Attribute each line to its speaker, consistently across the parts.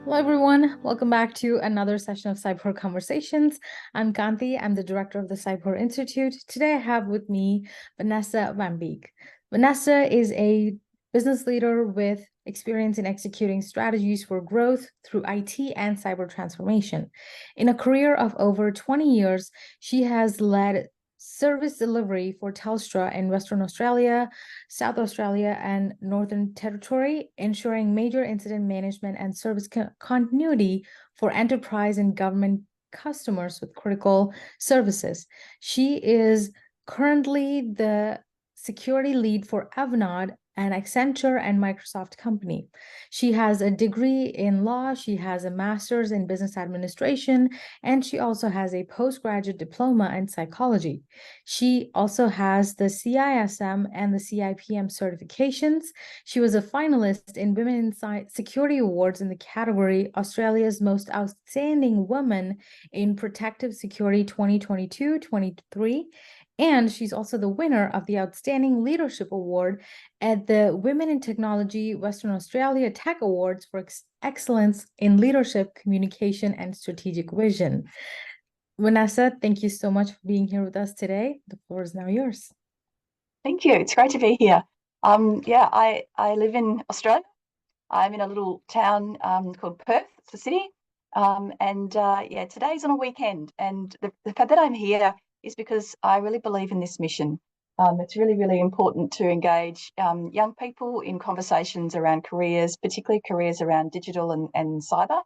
Speaker 1: Hello, everyone. Welcome back to another session of Cyber Conversations. I'm Kanti. I'm the director of the Cyber Institute. Today, I have with me Vannessa Van Beek. Vannessa is a business leader with experience in executing strategies for growth through IT and cyber transformation. In a career of over 20 years, she has led service delivery for Telstra in Western Australia, South Australia, and Northern Territory, ensuring major incident management and service continuity for enterprise and government customers with critical services. She is currently the security lead for Avanade, an Accenture and Microsoft company. She has a degree in law, she has a master's in business administration, and she also has a postgraduate diploma in psychology. She also has the CISM and the CIPM certifications. She was a finalist in Women in Security Awards in the category Australia's Most Outstanding Woman in Protective Security 2022-23. And she's also the winner of the Outstanding Leadership Award at the Women in Technology Western Australia Tech Awards for excellence in leadership, communication, and strategic vision. Vannessa, thank you so much for being here with us today. The floor is now yours.
Speaker 2: Thank you. It's great to be here. I live in Australia. I'm in a little town called Perth. It's a city. Today's on a weekend. And the fact that I'm here is because I really believe in this mission. It's really, really important to engage young people in conversations around careers, particularly careers around digital and cyber.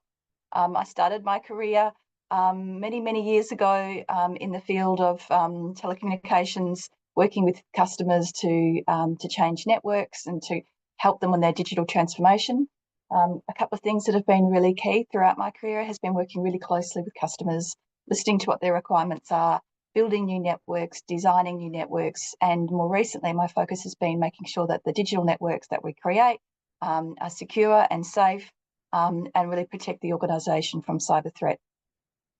Speaker 2: I started my career many, many years ago in the field of telecommunications, working with customers to change networks and to help them on their digital transformation. A couple of things that have been really key throughout my career has been working really closely with customers, listening to what their requirements are, building new networks, designing new networks, and more recently, my focus has been making sure that the digital networks that we create are secure and safe and really protect the organisation from cyber threat.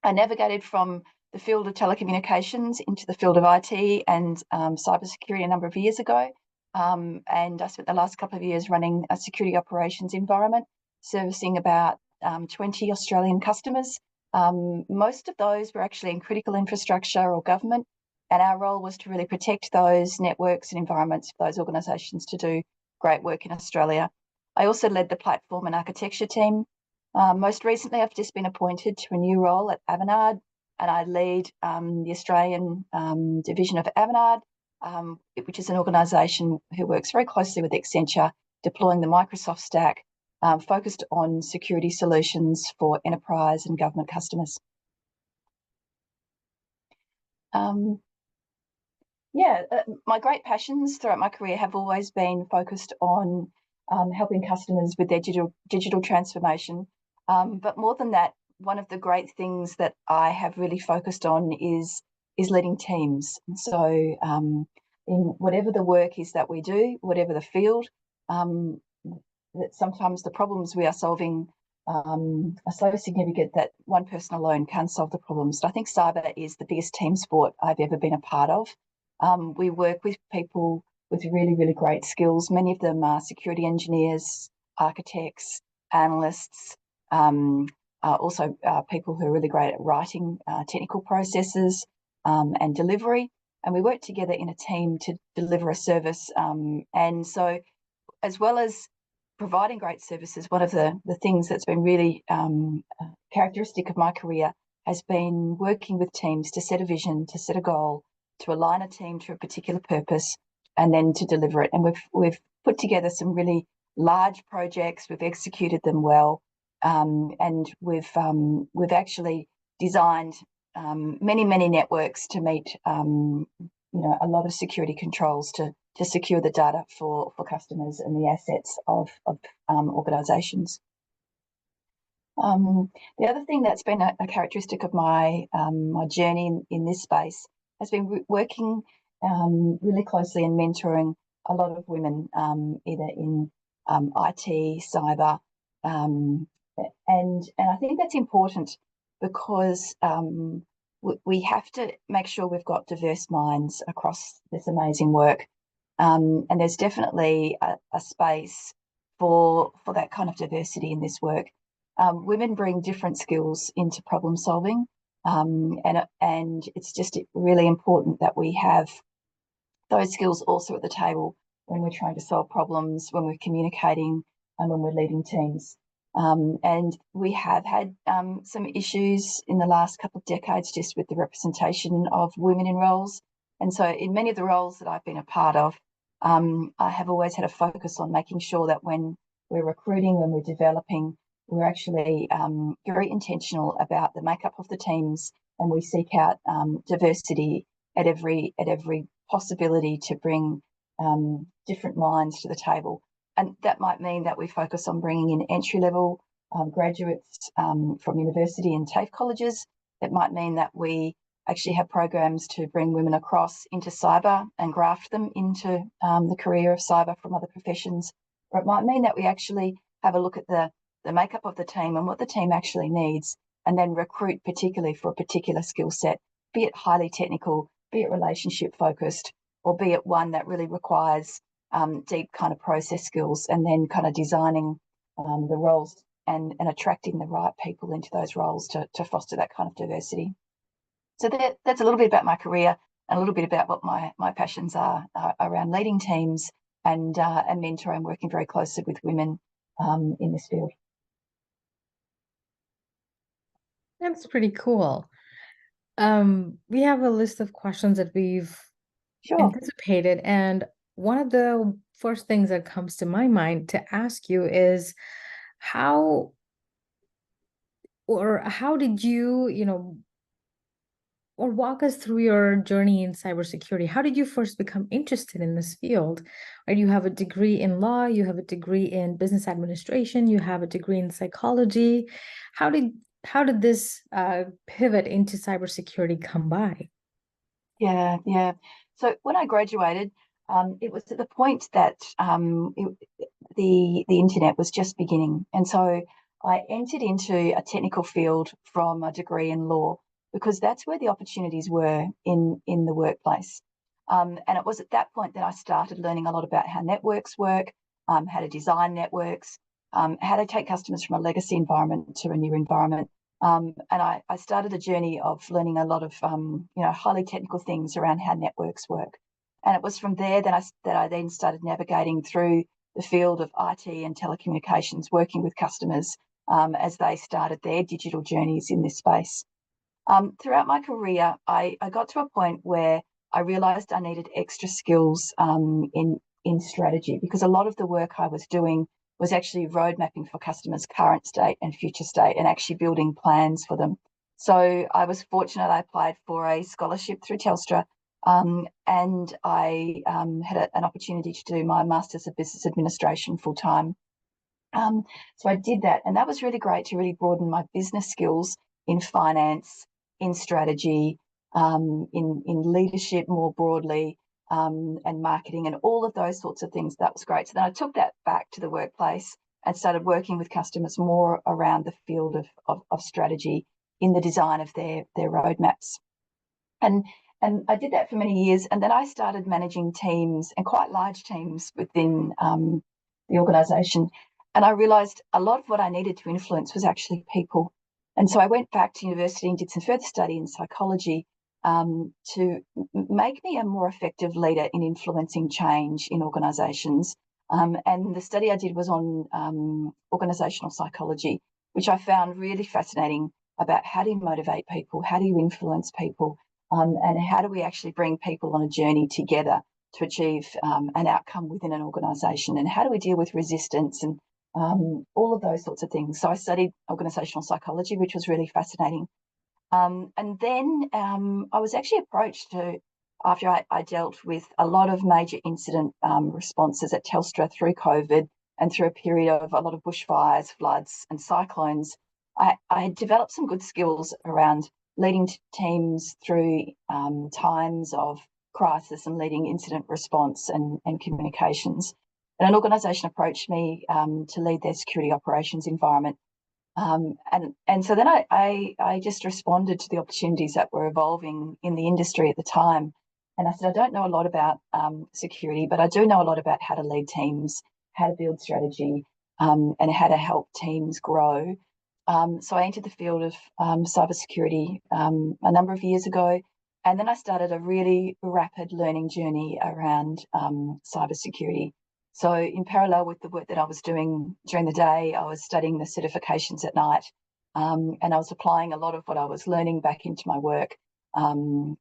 Speaker 2: I navigated from the field of telecommunications into the field of IT and cybersecurity a number of years ago. And I spent the last couple of years running a security operations environment, servicing about 20 Australian customers. Most of those were actually in critical infrastructure or government, and our role was to really protect those networks and environments for those organisations to do great work in Australia. I also led the platform and architecture team. Most recently, I've just been appointed to a new role at Avanade, and I lead the Australian division of Avanade, which is an organisation who works very closely with Accenture, deploying the Microsoft stack, focused on security solutions for enterprise and government customers. My great passions throughout my career have always been focused on helping customers with their digital transformation. But more than that, one of the great things that I have really focused on is leading teams. So in whatever the work is that we do, whatever the field, that sometimes the problems we are solving are so significant that one person alone can't solve the problems. So I think cyber is the biggest team sport I've ever been a part of. We work with people with really, really great skills. Many of them are security engineers, architects, analysts, also people who are really great at writing technical processes and delivery. And we work together in a team to deliver a service. And so as well as providing great services, one of the things that's been really characteristic of my career has been working with teams to set a vision, to set a goal, to align a team to a particular purpose, and then to deliver it. And we've put together some really large projects. We've executed them well, and we've actually designed many networks to meet a lot of security controls to secure the data for customers and the assets of organisations. The other thing that's been a characteristic of my journey in this space has been working really closely and mentoring a lot of women, either in IT, cyber, and I think that's important because we have to make sure we've got diverse minds across this amazing work, and there's definitely a space for that kind of diversity in this work. women bring different skills into problem solving, and it's just really important that we have those skills also at the table when we're trying to solve problems, when we're communicating, and when we're leading teams. And we have had some issues in the last couple of decades just with the representation of women in roles. And so in many of the roles that I've been a part of, I have always had a focus on making sure that when we're recruiting, when we're developing, we're actually very intentional about the makeup of the teams, and we seek out diversity at every possibility to bring different minds to the table. And that might mean that we focus on bringing in entry-level graduates from university and TAFE colleges. It might mean that we actually have programs to bring women across into cyber and graft them into the career of cyber from other professions. Or it might mean that we actually have a look at the makeup of the team and what the team actually needs, and then recruit particularly for a particular skill set, be it highly technical, be it relationship focused, or be it one that really requires deep kind of process skills, and then kind of designing the roles and attracting the right people into those roles to foster that kind of diversity. So that's a little bit about my career and a little bit about what my passions are around leading teams and mentoring, working very closely with women in this field.
Speaker 1: That's pretty cool. We have a list of questions that we've anticipated, and one of the first things that comes to my mind to ask you is how did you, or walk us through your journey in cybersecurity. How did you first become interested in this field? Right, you have a degree in law, you have a degree in business administration, you have a degree in psychology. How did this pivot into cybersecurity come by?
Speaker 2: Yeah. So when I graduated, it was at the point that the internet was just beginning, and so I entered into a technical field from a degree in law because that's where the opportunities were in the workplace. And it was at that point that I started learning a lot about how networks work, how to design networks, how to take customers from a legacy environment to a new environment. And I started a journey of learning a lot of highly technical things around how networks work. And it was from there that I then started navigating through the field of IT and telecommunications, working with customers as they started their digital journeys in this space. Throughout my career, I got to a point where I realised I needed extra skills in strategy, because a lot of the work I was doing was actually road mapping for customers' current state and future state, and actually building plans for them. So I was fortunate. I applied for a scholarship through Telstra, and I had an opportunity to do my Masters of Business Administration full time. So I did that, and that was really great to really broaden my business skills in finance, in strategy, in leadership more broadly, and marketing, and all of those sorts of things. That was great. So then I took that back to the workplace and started working with customers more around the field of strategy in the design of their roadmaps. And I did that for many years, and then I started managing teams, and quite large teams within the organisation. And I realised a lot of what I needed to influence was actually people. And so I went back to university and did some further study in psychology to make me a more effective leader in influencing change in organisations. And the study I did was on organisational psychology, which I found really fascinating, about how do you motivate people, how do you influence people, and how do we actually bring people on a journey together to achieve an outcome within an organisation, and how do we deal with resistance and all of those sorts of things. So I studied organisational psychology, which was really fascinating. And then I was actually approached after I dealt with a lot of major incident responses at Telstra through COVID and through a period of a lot of bushfires, floods and cyclones. I had developed some good skills around leading teams through times of crisis and leading incident response and communications. And an organisation approached me to lead their security operations environment. And so then I just responded to the opportunities that were evolving in the industry at the time. And I said, I don't know a lot about security, but I do know a lot about how to lead teams, how to build strategy, and how to help teams grow. So I entered the field of cybersecurity a number of years ago, and then I started a really rapid learning journey around cybersecurity. So in parallel with the work that I was doing during the day, I was studying the certifications at night, and I was applying a lot of what I was learning back into my work, and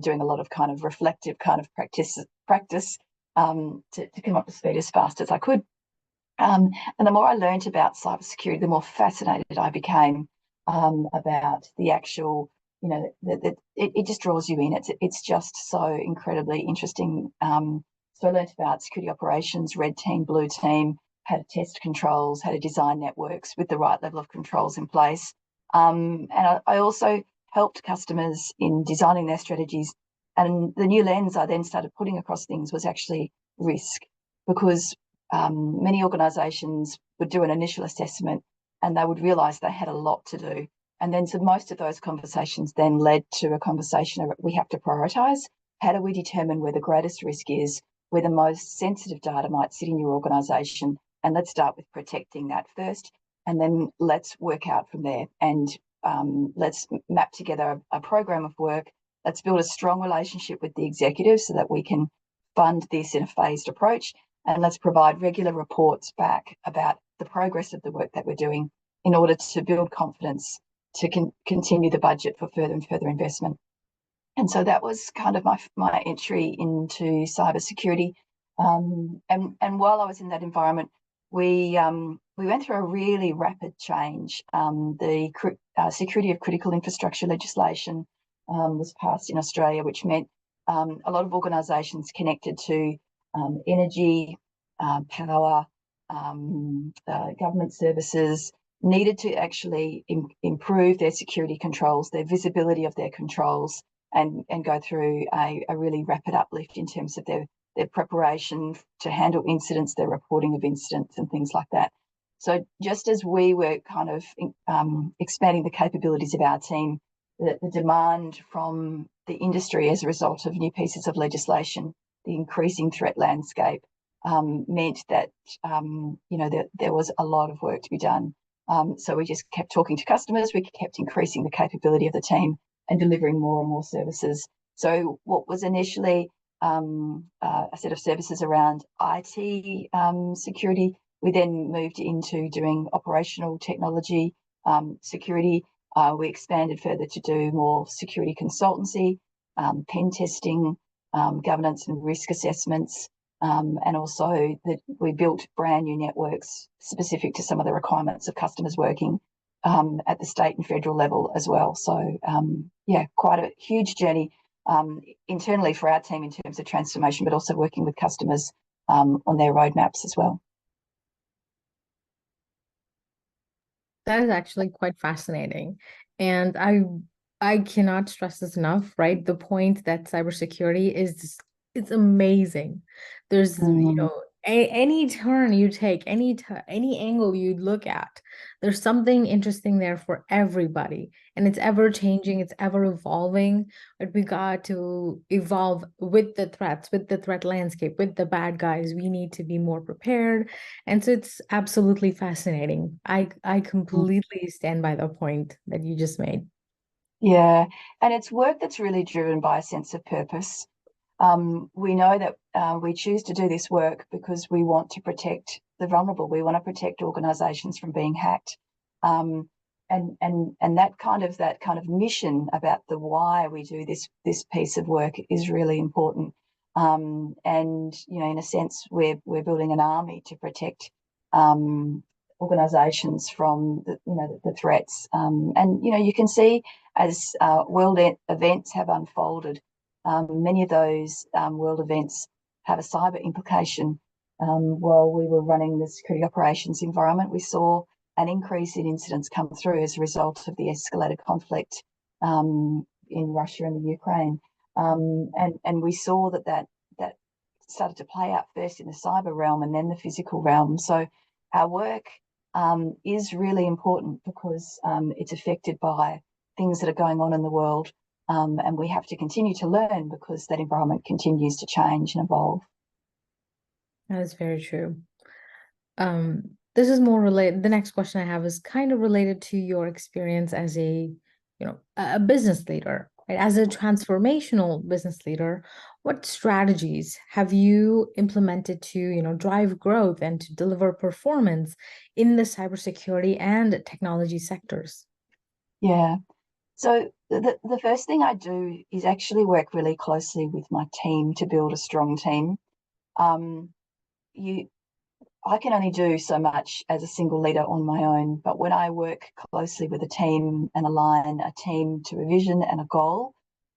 Speaker 2: doing a lot of kind of reflective kind of practice to come up to speed as fast as I could. And the more I learned about cybersecurity, the more fascinated I became about the actual, it just draws you in. It's just so incredibly interesting. So I learned about security operations, red team, blue team, how to test controls, how to design networks with the right level of controls in place. And I also helped customers in designing their strategies. And the new lens I then started putting across things was actually risk, because many organisations would do an initial assessment and they would realise they had a lot to do. And then so most of those conversations then led to a conversation of we have to prioritise. How do we determine where the greatest risk is, where the most sensitive data might sit in your organisation? And let's start with protecting that first, and then let's work out from there. And let's map together a program of work. Let's build a strong relationship with the executive so that we can fund this in a phased approach. And let's provide regular reports back about the progress of the work that we're doing in order to build confidence to continue the budget for further and further investment. And so that was kind of my entry into cybersecurity. And while I was in that environment, we went through a really rapid change. The security of critical infrastructure legislation was passed in Australia, which meant a lot of organisations connected to energy, power, government services needed to actually improve their security controls, their visibility of their controls, and go through a really rapid uplift in terms of their preparation to handle incidents, their reporting of incidents and things like that. So just as we were kind of expanding the capabilities of our team, the demand from the industry as a result of new pieces of legislation, the increasing threat landscape, meant that there was a lot of work to be done. So we just kept talking to customers, we kept increasing the capability of the team and delivering more and more services. So what was initially a set of services around IT security, we then moved into doing operational technology security. We expanded further to do more security consultancy, pen testing, governance and risk assessments, and also that we built brand new networks specific to some of the requirements of customers working at the state and federal level as well. So quite a huge journey internally for our team in terms of transformation, but also working with customers on their roadmaps as well.
Speaker 1: That is actually quite fascinating. And I cannot stress this enough, right? The point that cybersecurity is it's amazing. There's, any turn you take, any angle you look at, there's something interesting there for everybody. And it's ever changing, it's ever evolving. But we got to evolve with the threats, with the threat landscape, with the bad guys. We need to be more prepared. And so it's absolutely fascinating. I completely stand by the point that you just made.
Speaker 2: Yeah, and it's work that's really driven by a sense of purpose. We know that we choose to do this work because we want to protect the vulnerable. We want to protect organisations from being hacked, and that kind of mission about the why we do this piece of work is really important. And in a sense, we're building an army to protect organisations from the threats. And you can see as world events have unfolded. Many of those world events have a cyber implication. While we were running the security operations environment, we saw an increase in incidents come through as a result of the escalated conflict in Russia and the Ukraine. And we saw that started to play out first in the cyber realm and then the physical realm. So our work is really important because it's affected by things that are going on in the world. And we have to continue to learn because that environment continues to change and evolve.
Speaker 1: That is very true. this is more related. The next question I have is kind of related to your experience as a business leader, right? As a transformational business leader, what strategies have you implemented to, drive growth and to deliver performance in the cybersecurity and technology sectors?
Speaker 2: Yeah. So the first thing I do is actually work really closely with my team to build a strong team. Um, you I can only do so much as a single leader on my own, but when I work closely with a team and align a team to a vision and a goal,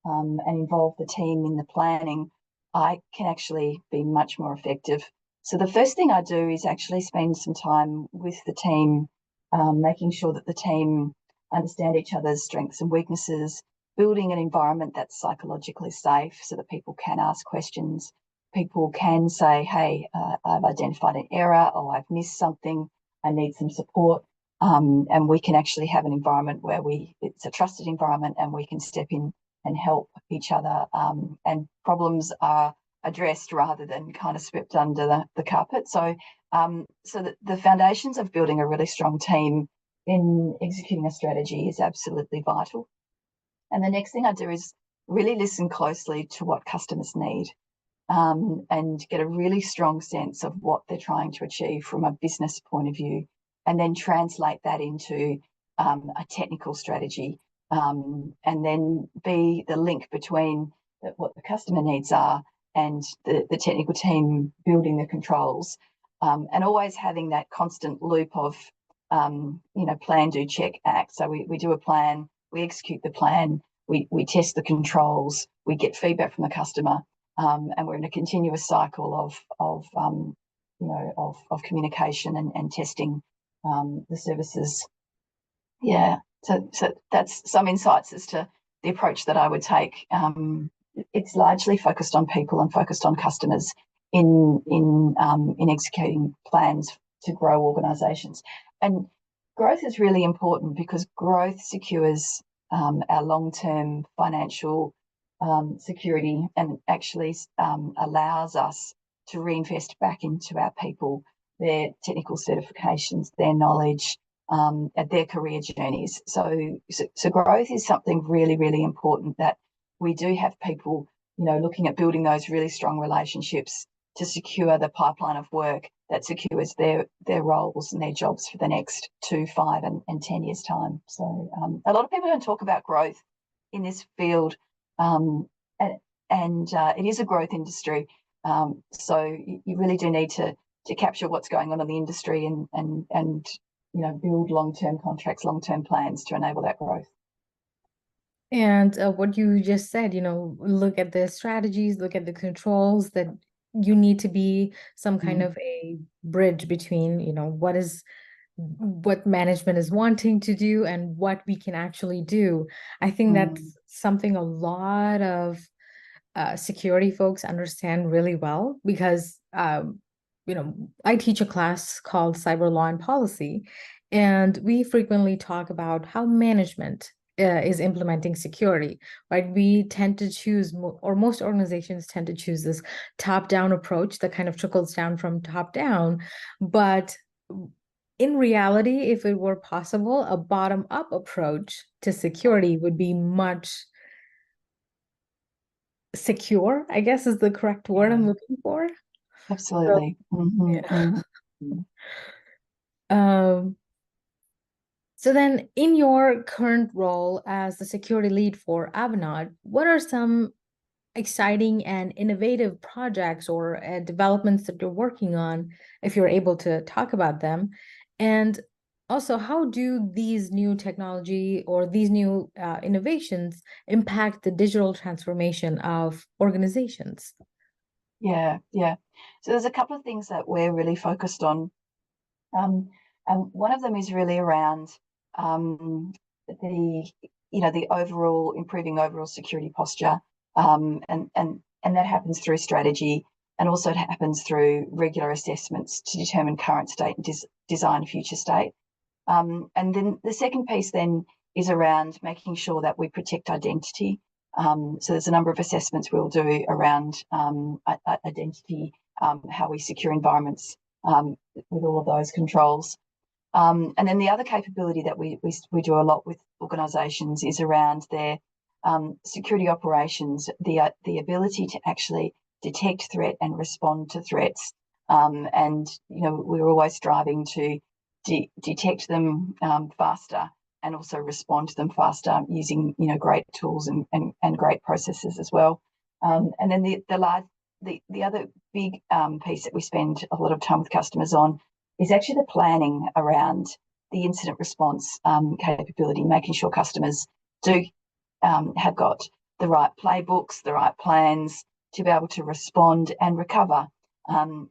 Speaker 2: and involve the team in the planning, I can actually be much more effective. So the first thing I do is actually spend some time with the team, making sure that the team understand each other's strengths and weaknesses, building an environment that's psychologically safe so that people can ask questions. People can say, hey, I've identified an error, or I've missed something, I need some support. And we can actually have an environment where it's a trusted environment and we can step in and help each other, and problems are addressed rather than kind of swept under the carpet. So the foundations of building a really strong team in executing a strategy is absolutely vital. And the next thing I do is really listen closely to what customers need, and get a really strong sense of what they're trying to achieve from a business point of view, and then translate that into a technical strategy, and then be the link between what the customer needs are and the technical team building the controls, and always having that constant loop of, plan, do, check, act. So we do a plan, we execute the plan, we test the controls, we get feedback from the customer, and we're in a continuous cycle of communication and testing the services. Yeah, so that's some insights as to the approach that I would take. It's largely focused on people and focused on customers in executing plans to grow organisations. And growth is really important because growth secures our long-term financial security, and actually allows us to reinvest back into our people, their technical certifications, their knowledge, their career journeys. So growth is something really, really important, that we do have people, looking at building those really strong relationships to secure the pipeline of work that secures their roles and their jobs for the next 2, 5, and 10 years' time. So a lot of people don't talk about growth in this field, and it is a growth industry. So you really do need to capture what's going on in the industry and build long-term contracts, long-term plans to enable that growth.
Speaker 1: And what you just said, look at the strategies, look at the controls, that you need to be some kind of a bridge between, what management is wanting to do and what we can actually do. I think that's something a lot of security folks understand really well, because I teach a class called Cyber Law and Policy, and we frequently talk about how management is implementing security, right? We tend to choose, or most organizations tend to choose, this top-down approach that kind of trickles down from top down. But in reality, if it were possible, a bottom-up approach to security would be much secure, I guess is the correct word I'm looking for.
Speaker 2: Absolutely.
Speaker 1: Yeah. Um, so then, in your current role as the security lead for Avanade, what are some exciting and innovative projects or developments that you're working on, if you're able to talk about them? And also, how do these new technology or these new innovations impact the digital transformation of organizations?
Speaker 2: Yeah. So there's a couple of things that we're really focused on. And one of them is really around the overall improving overall security posture, and that happens through strategy, and also it happens through regular assessments to determine current state and design future state. And then the second piece then is around making sure that we protect identity. So there's a number of assessments we'll do around identity, how we secure environments with all of those controls. And then the other capability that we do a lot with organisations is around their security operations, the ability to actually detect threat and respond to threats. And we're always striving to detect them faster and also respond to them faster using great tools and great processes as well. And then the other big piece that we spend a lot of time with customers on is actually the planning around the incident response capability, making sure customers do have got the right playbooks, the right plans to be able to respond and recover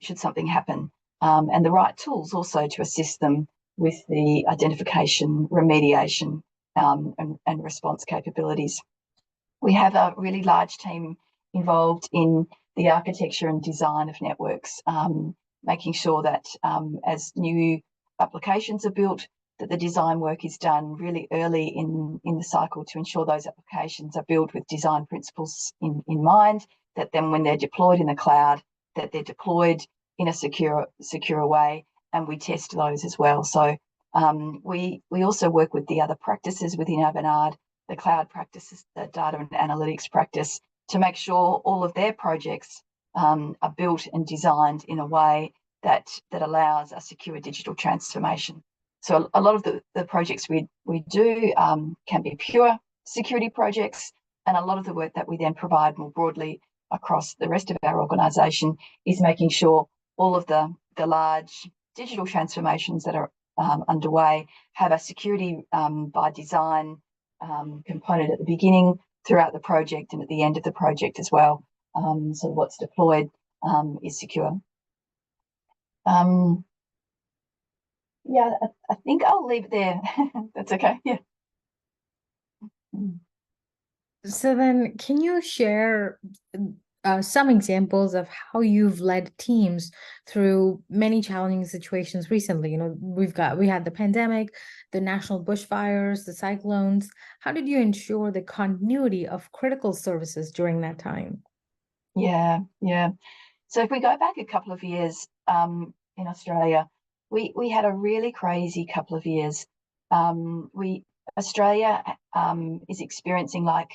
Speaker 2: should something happen, and the right tools also to assist them with the identification, remediation, and response capabilities. We have a really large team involved in the architecture and design of networks, making sure that as new applications are built, that the design work is done really early in the cycle to ensure those applications are built with design principles in mind, that then when they're deployed in the cloud, that they're deployed in a secure way, and we test those as well. So we also work with the other practices within Avanade, the cloud practices, the data and analytics practice, to make sure all of their projects are built and designed in a way that allows a secure digital transformation. So a lot of the projects we do can be pure security projects, and a lot of the work that we then provide more broadly across the rest of our organisation is making sure all of the large digital transformations that are underway have a security by design component at the beginning, throughout the project, and at the end of the project as well. So what's deployed is secure. Yeah, I think I'll leave it there. That's okay. Yeah.
Speaker 1: So then, can you share some examples of how you've led teams through many challenging situations recently? We had the pandemic, the national bushfires, the cyclones. How did you ensure the continuity of critical services during that time?
Speaker 2: Yeah. So if we go back a couple of years in Australia, we had a really crazy couple of years. Australia is experiencing, like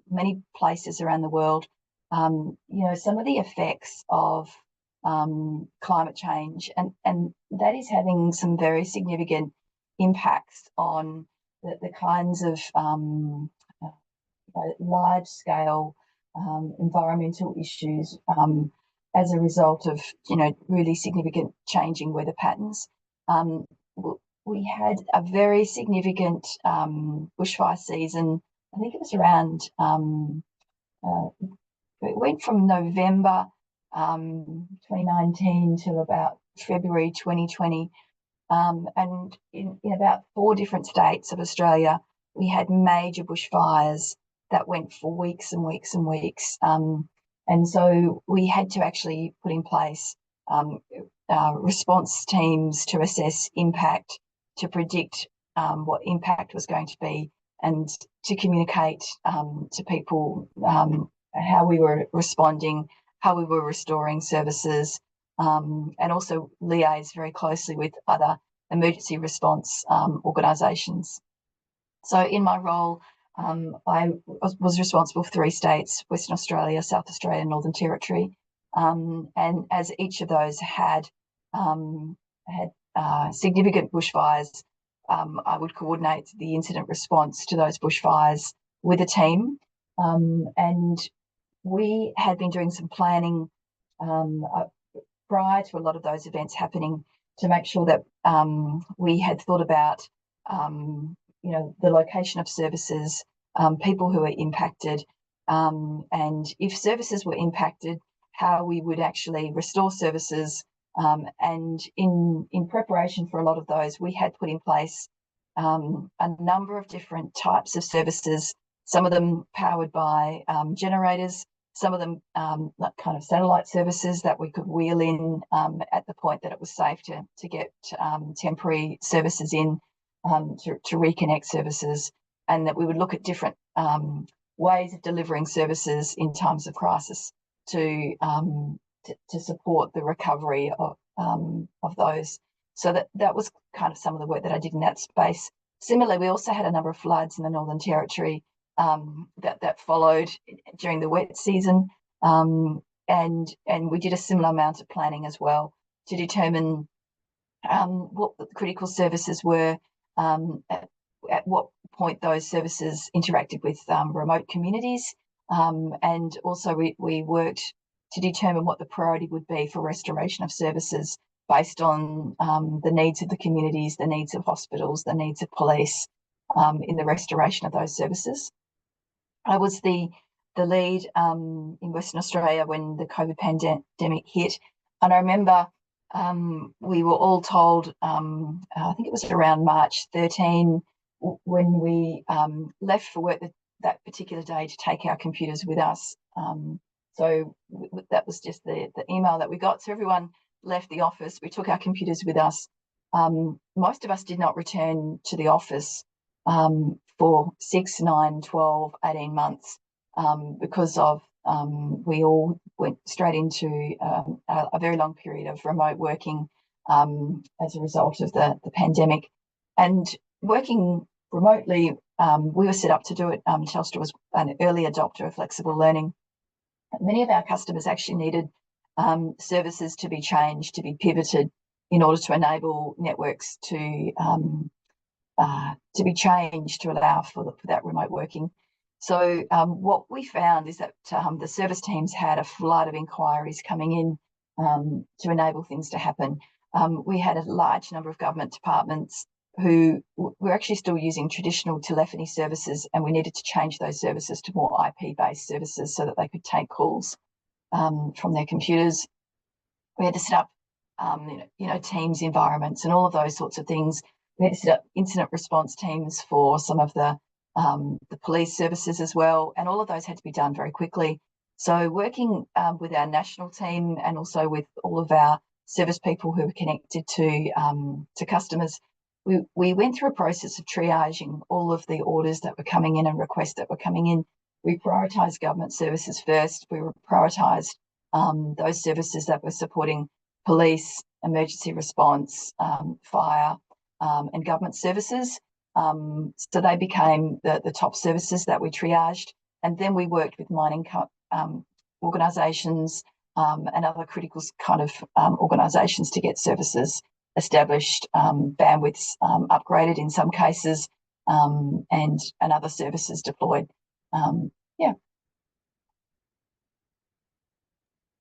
Speaker 2: many places around the world, some of the effects of climate change, and that is having some very significant impacts on the kinds of large scale environmental issues as a result of really significant changing weather patterns. We had a very significant bushfire season. I think it was around it went from November 2019 till about February 2020, and in about 4 different states of Australia we had major bushfires that went for weeks and weeks and weeks. And so we had to actually put in place response teams to assess impact, to predict what impact was going to be, and to communicate to people how we were responding, how we were restoring services, and also liaise very closely with other emergency response organisations. So in my role, I was responsible for 3 states: Western Australia, South Australia, and Northern Territory. And as each of those had significant bushfires, I would coordinate the incident response to those bushfires with a team. And we had been doing some planning prior to a lot of those events happening to make sure that we had thought about the location of services, people who are impacted, and if services were impacted, how we would actually restore services. And in preparation for a lot of those, we had put in place a number of different types of services, some of them powered by generators, some of them like kind of satellite services that we could wheel in at the point that it was safe to get temporary services in, to reconnect services, and that we would look at different ways of delivering services in times of crisis to support the recovery of those. So that was kind of some of the work that I did in that space. Similarly, we also had a number of floods in the Northern Territory that followed during the wet season, and we did a similar amount of planning as well to determine what the critical services were, at what point those services interacted with remote communities, and also we worked to determine what the priority would be for restoration of services based on the needs of the communities, the needs of hospitals, the needs of police, in the restoration of those services. I was the lead in Western Australia when the COVID pandemic hit, and I remember we were all told, I think it was around March 13, when we left for work that particular day, to take our computers with us. So that was just the email that we got. So everyone left the office. We took our computers with us. Most of us did not return to the office for 6, 9, 12, 18 months because of we all went straight into a very long period of remote working as a result of the pandemic. And working remotely, we were set up to do it. Telstra was an early adopter of flexible learning. Many of our customers actually needed services to be changed, to be pivoted, in order to enable networks to be changed to allow for that remote working. So what we found is that the service teams had a flood of inquiries coming in to enable things to happen. We had a large number of government departments who were actually still using traditional telephony services, and we needed to change those services to more IP-based services so that they could take calls from their computers. We had to set up Teams environments and all of those sorts of things. We had to set up incident response teams for some of the police services as well, and all of those had to be done very quickly. So working with our national team and also with all of our service people who were connected to customers, we went through a process of triaging all of the orders that were coming in and requests that were coming in. We prioritised government services first. We prioritised those services that were supporting police, emergency response, fire, and government services. So they became the top services that we triaged. And then we worked with mining organisations and other critical kind of organisations to get services established, bandwidths upgraded in some cases, and other services deployed. Yeah.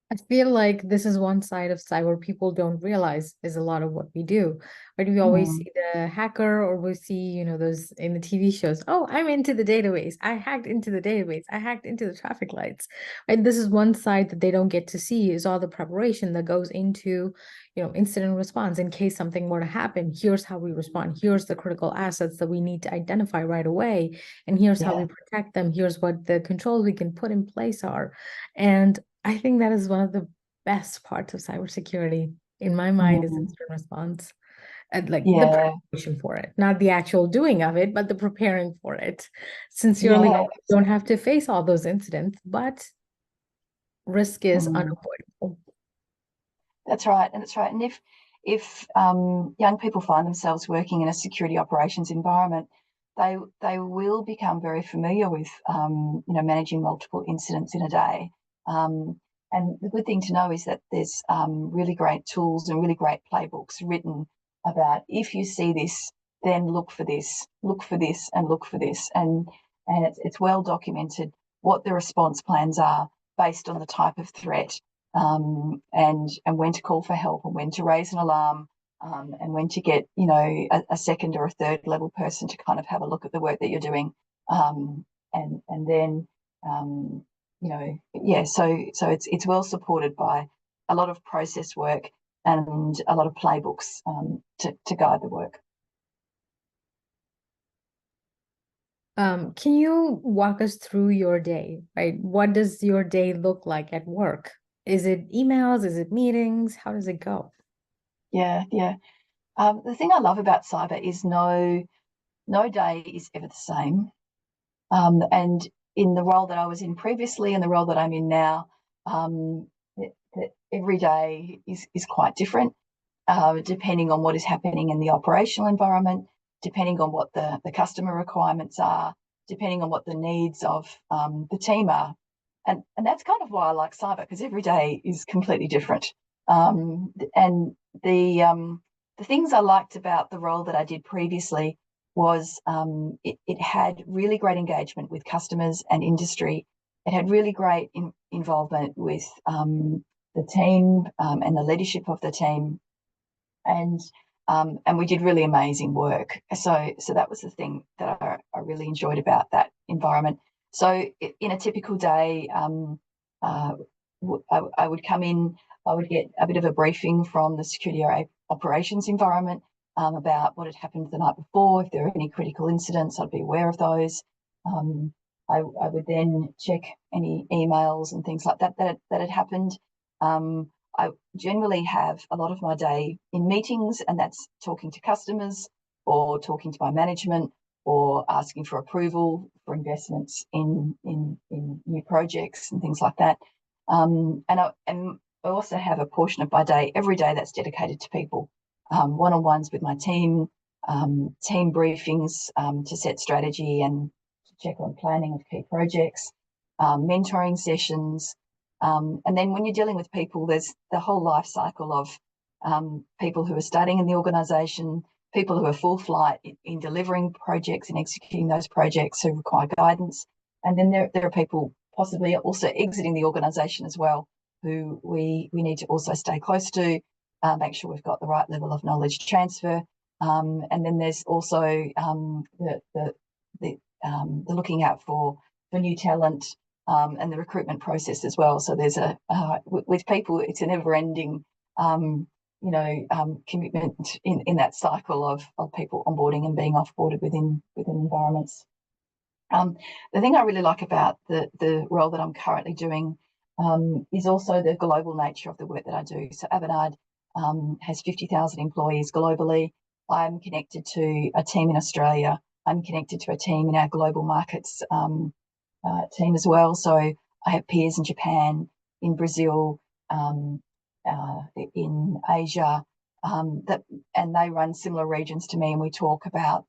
Speaker 1: I feel like this is one side of cyber people don't realize is a lot of what we do. Right? We always see the hacker, or we see, those in the TV shows. Oh, I'm into the database. I hacked into the database. I hacked into the traffic lights. And this is one side that they don't get to see, is all the preparation that goes into, incident response. In case something were to happen, here's how we respond. Here's the critical assets that we need to identify right away. And here's how we protect them. Here's what the controls we can put in place are. And I think that is one of the best parts of cybersecurity, in my mind, is incident response. And the preparation for it, not the actual doing of it, but the preparing for it. Sincerely, you don't have to face all those incidents, but risk is unavoidable.
Speaker 2: That's right, and that's right. And if young people find themselves working in a security operations environment, they will become very familiar with managing multiple incidents in a day. And the good thing to know is that there's really great tools and really great playbooks written about, if you see this, then look for this, look for this, and look for this. And it's well documented what the response plans are based on the type of threat, and when to call for help, and when to raise an alarm, and when to get a second or a third level person to kind of have a look at the work that you're doing, and then so it's well supported by a lot of process work and a lot of playbooks to guide the work.
Speaker 1: Can you walk us through your day, right? What does your day look like at work? Is it emails? Is it meetings? How does it go?
Speaker 2: Yeah. The thing I love about cyber is no day is ever the same. And in the role that I was in previously and the role that I'm in now, every day is quite different. depending on what is happening in the operational environment, depending on what the customer requirements are, depending on what the needs of the team are. And that's kind of why I like cyber, because every day is completely different. And the things I liked about the role that I did previously was it had really great engagement with customers and industry. It had really great involvement with the team and the leadership of the team, and we did really amazing work. So that was the thing that I really enjoyed about that environment. So in a typical day, I would come in, I would get a bit of a briefing from the security operations environment about what had happened the night before. If there were any critical incidents, I'd be aware of those. I would then check any emails and things like that had happened. I generally have a lot of my day in meetings, and that's talking to customers or talking to my management or asking for approval for investments in new projects and things like that. And I also have a portion of my day every day that's dedicated to people, one-on-ones with my team, team briefings to set strategy and to check on planning of key projects, mentoring sessions. And then when you're dealing with people, there's the whole life cycle of people who are starting in the organisation, people who are full flight in delivering projects and executing those projects who require guidance. And then there are people possibly also exiting the organisation as well, who we need to also stay close to, make sure we've got the right level of knowledge transfer. And then there's also the looking out for new talent, and the recruitment process as well. So there's with people, it's a never-ending, commitment in that cycle of people onboarding and being offboarded within environments. The thing I really like about the role that I'm currently doing is also the global nature of the work that I do. So Avanade has 50,000 employees globally. I'm connected to a team in Australia. I'm connected to a team in our global markets team as well. So I have peers in Japan, in Brazil, in Asia, and they run similar regions to me, and we talk about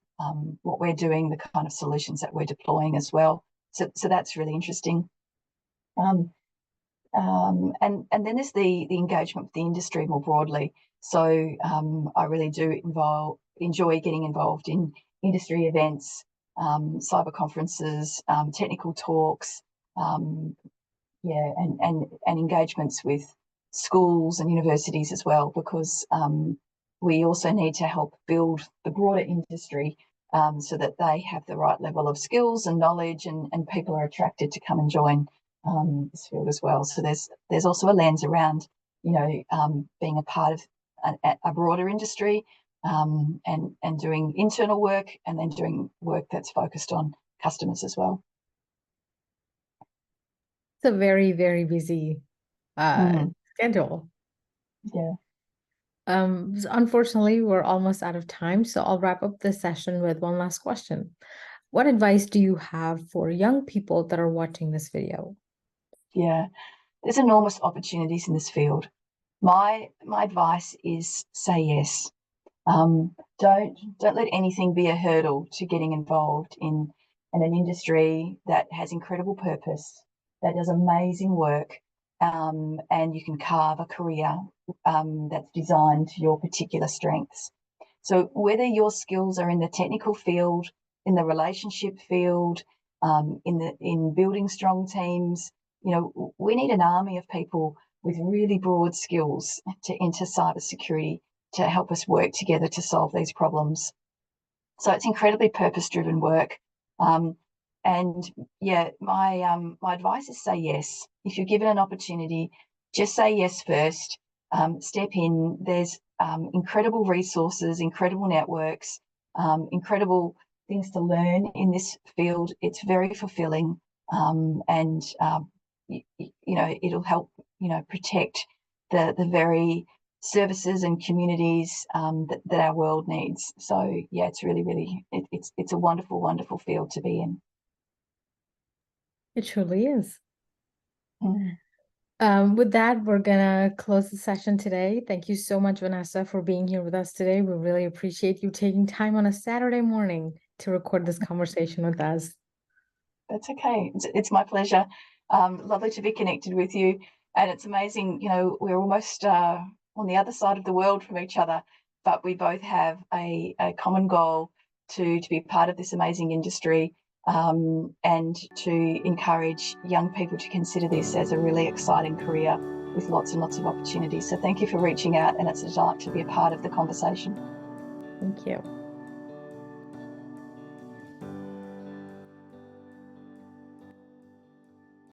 Speaker 2: what we're doing, the kind of solutions that we're deploying as well. So that's really interesting. And then there's the engagement with the industry more broadly. So I really do enjoy getting involved in industry events, cyber conferences, technical talks, and engagements with schools and universities as well, because we also need to help build the broader industry so that they have the right level of skills and knowledge, and people are attracted to come and join this field as well. So there's also a lens around, being a part of a broader industry, and doing internal work, and then doing work that's focused on customers as well.
Speaker 1: It's a very, very busy schedule.
Speaker 2: Yeah.
Speaker 1: So unfortunately, we're almost out of time, so I'll wrap up this session with one last question. What advice do you have for young people that are watching this video?
Speaker 2: Yeah, there's enormous opportunities in this field. My advice is say yes. Don't let anything be a hurdle to getting involved in an industry that has incredible purpose, that does amazing work, and you can carve a career that's designed to your particular strengths. So whether your skills are in the technical field, in the relationship field, in building strong teams, we need an army of people with really broad skills to enter cybersecurity to help us work together to solve these problems. So it's incredibly purpose-driven work. And yeah, my advice is say yes. If you're given an opportunity, just say yes first. Step in. There's incredible resources, incredible networks, incredible things to learn in this field. It's very fulfilling, and it'll help protect the very services and communities that our world needs. So yeah, it's really it's a wonderful field to be in.
Speaker 1: It truly is. With that, we're gonna close the session today. Thank you so much, Vannessa, for being here with us today. We really appreciate you taking time on a Saturday morning to record this conversation with us.
Speaker 2: That's okay. It's my pleasure. Lovely to be connected with you. And it's amazing, we're almost on the other side of the world from each other, but we both have a common goal to be part of this amazing industry, and to encourage young people to consider this as a really exciting career with lots and lots of opportunities. So thank you for reaching out, and it's a delight to be a part of the conversation.
Speaker 1: Thank you.